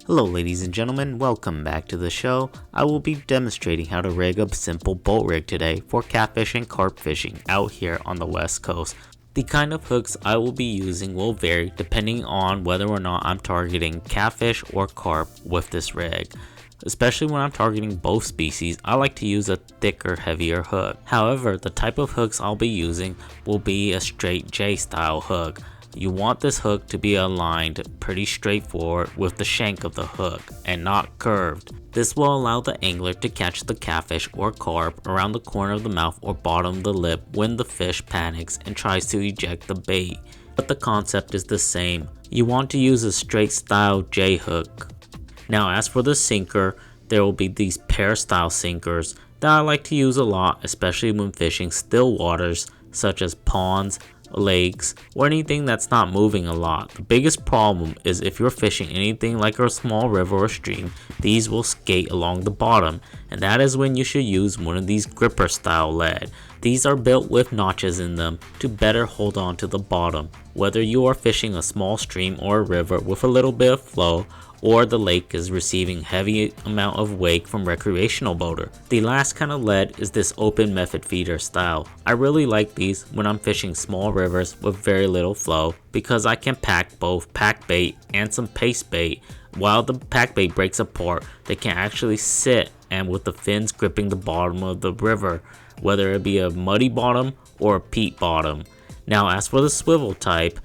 Hello ladies and gentlemen, welcome back to the show. I will be demonstrating how to rig a simple boat rig today for catfish and carp fishing out here on the west coast. The kind of hooks I will be using will vary depending on whether or not I'm targeting catfish or carp with this rig. Especially when I'm targeting both species, I like to use a thicker, heavier hook. However, the type of hooks I'll be using will be a straight J style hook. You want this hook to be aligned pretty straightforward with the shank of the hook and not curved. This will allow the angler to catch the catfish or carp around the corner of the mouth or bottom of the lip when the fish panics and tries to eject the bait. But the concept is the same. You want to use a straight style J hook. Now as for the sinker, there will be these pear style sinkers that I like to use a lot, especially when fishing still waters such as ponds, lakes, or anything that's not moving a lot. The biggest problem is if you're fishing anything like a small river or stream, these will skate along the bottom, and that is when you should use one of these gripper style lead. These are built with notches in them to better hold on to the bottom, whether you are fishing a small stream or a river with a little bit of flow, or the lake is receiving heavy amount of wake from recreational boater. The last kind of lead is this open method feeder style. I really like these when I'm fishing small rivers with very little flow because I can pack both pack bait and some paste bait. While the pack bait breaks apart, they can actually sit and with the fins gripping the bottom of the river, whether it be a muddy bottom or a peat bottom. Now as for the swivel type,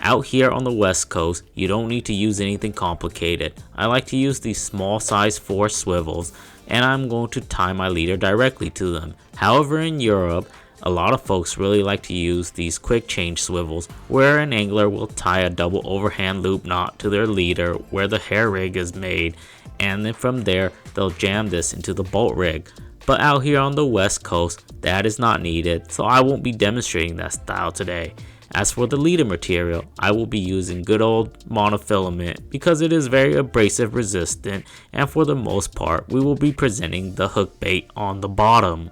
out here on the west coast, you don't need to use anything complicated. I like to use these small size 4 swivels, and I'm going to tie my leader directly to them. However, in Europe, a lot of folks really like to use these quick change swivels, where an angler will tie a double overhand loop knot to their leader where the hair rig is made, and then from there, they'll jam this into the boat rig. But out here on the west coast, that is not needed, so I won't be demonstrating that style today. As for the leader material, I will be using good old monofilament because it is very abrasive resistant, and for the most part we will be presenting the hook bait on the bottom.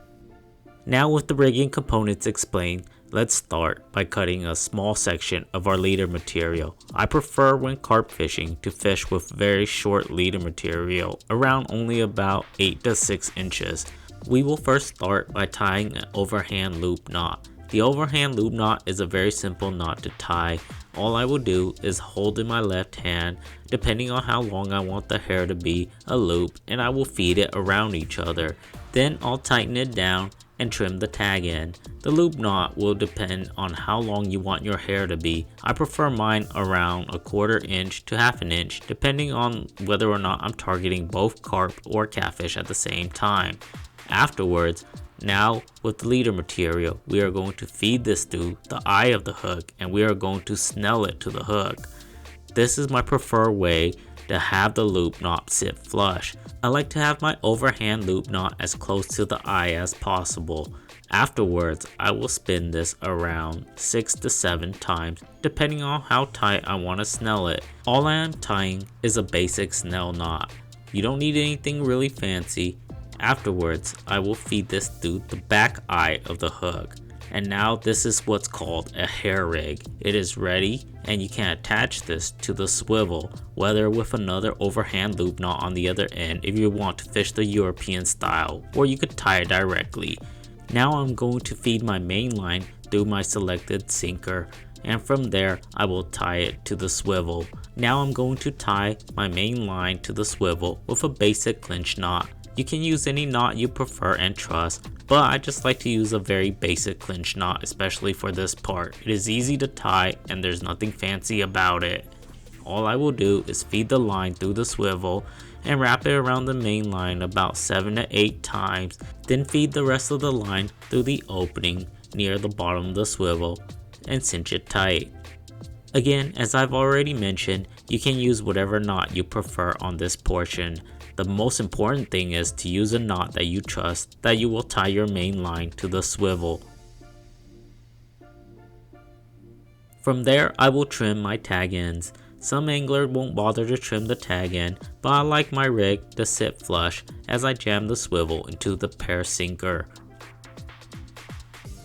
Now with the rigging components explained, let's start by cutting a small section of our leader material. I prefer when carp fishing to fish with very short leader material, around only about 8 to 6 inches. We will first start by tying an overhand loop knot. The overhand loop knot is a very simple knot to tie. All I will do is hold in my left hand, depending on how long I want the hair to be, a loop, and I will feed it around each other. Then I'll tighten it down and trim the tag end. The loop knot will depend on how long you want your hair to be. I prefer mine around 1/4 inch to 1/2 inch, depending on whether or not I'm targeting both carp or catfish at the same time. Afterwards, now with the leader material, we are going to feed this through the eye of the hook and we are going to snell it to the hook. This is my preferred way to have the loop knot sit flush. I like to have my overhand loop knot as close to the eye as possible. Afterwards, I will spin this around 6 to 7 times depending on how tight I want to snell it. All I am tying is a basic snell knot. You don't need anything really fancy. Afterwards, I will feed this through the back eye of the hook. And now this is what's called a hair rig. It is ready and you can attach this to the swivel, whether with another overhand loop knot on the other end if you want to fish the European style, or you could tie it directly. Now I'm going to feed my main line through my selected sinker, and from there I will tie it to the swivel. Now I'm going to tie my main line to the swivel with a basic clinch knot. You can use any knot you prefer and trust, but I just like to use a very basic clinch knot, especially for this part. It is easy to tie and there's nothing fancy about it. All I will do is feed the line through the swivel and wrap it around the main line about 7 to 8 times, then feed the rest of the line through the opening near the bottom of the swivel and cinch it tight. Again, as I've already mentioned, you can use whatever knot you prefer on this portion. The most important thing is to use a knot that you trust that you will tie your main line to the swivel. From there, I will trim my tag ends. Some anglers won't bother to trim the tag end, but I like my rig to sit flush as I jam the swivel into the pear sinker.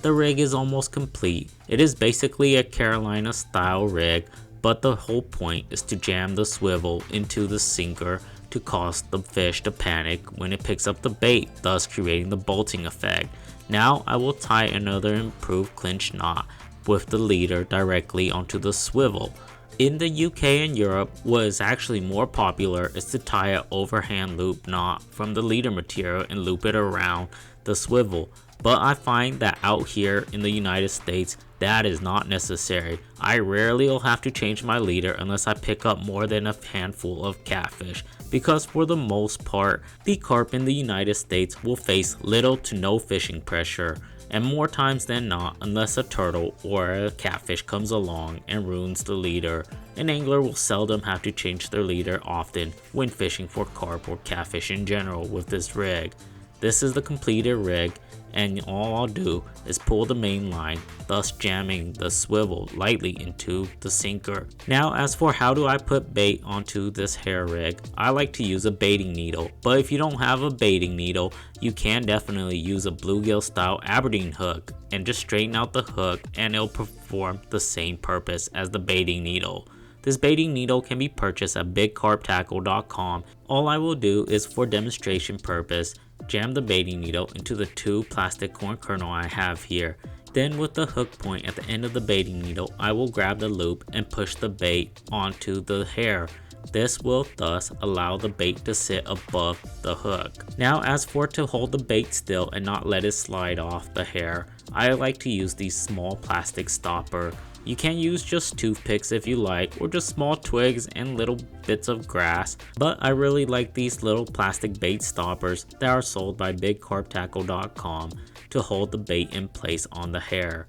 The rig is almost complete. It is basically a Carolina style rig, but the whole point is to jam the swivel into the sinker to cause the fish to panic when it picks up the bait, thus creating the bolting effect. Now I will tie another improved clinch knot with the leader directly onto the swivel. In the UK and Europe, what is actually more popular is to tie an overhand loop knot from the leader material and loop it around the swivel. But I find that out here in the United States, that is not necessary. I rarely will have to change my leader unless I pick up more than a handful of catfish, because for the most part, the carp in the United States will face little to no fishing pressure, and more times than not, unless a turtle or a catfish comes along and ruins the leader, an angler will seldom have to change their leader often when fishing for carp or catfish in general with this rig. This is the completed rig, and all I'll do is pull the main line, thus jamming the swivel lightly into the sinker. Now as for how do I put bait onto this hair rig, I like to use a baiting needle, but if you don't have a baiting needle, you can definitely use a bluegill style Aberdeen hook and just straighten out the hook and it'll perform the same purpose as the baiting needle. This baiting needle can be purchased at bigcarptackle.com. All I will do is, for demonstration purpose, jam the baiting needle into the 2 plastic corn kernel I have here. Then with the hook point at the end of the baiting needle, I will grab the loop and push the bait onto the hair. This will thus allow the bait to sit above the hook. Now as for to hold the bait still and not let it slide off the hair, I like to use these small plastic stopper. You can use just toothpicks if you like, or just small twigs and little bits of grass, but I really like these little plastic bait stoppers that are sold by bigcarptackle.com to hold the bait in place on the hair.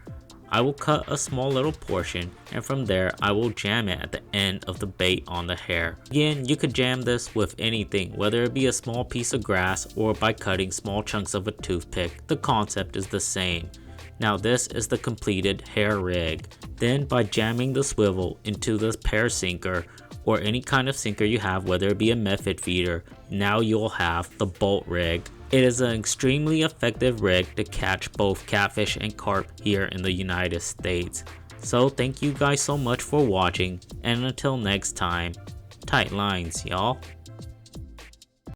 I will cut a small little portion, and from there I will jam it at the end of the bait on the hair. Again, you could jam this with anything, whether it be a small piece of grass or by cutting small chunks of a toothpick. The concept is the same. Now this is the completed hair rig. Then by jamming the swivel into the pair sinker or any kind of sinker you have, whether it be a method feeder, now you'll have the bolt rig. It is an extremely effective rig to catch both catfish and carp here in the United States. So thank you guys so much for watching, and until next time, tight lines y'all.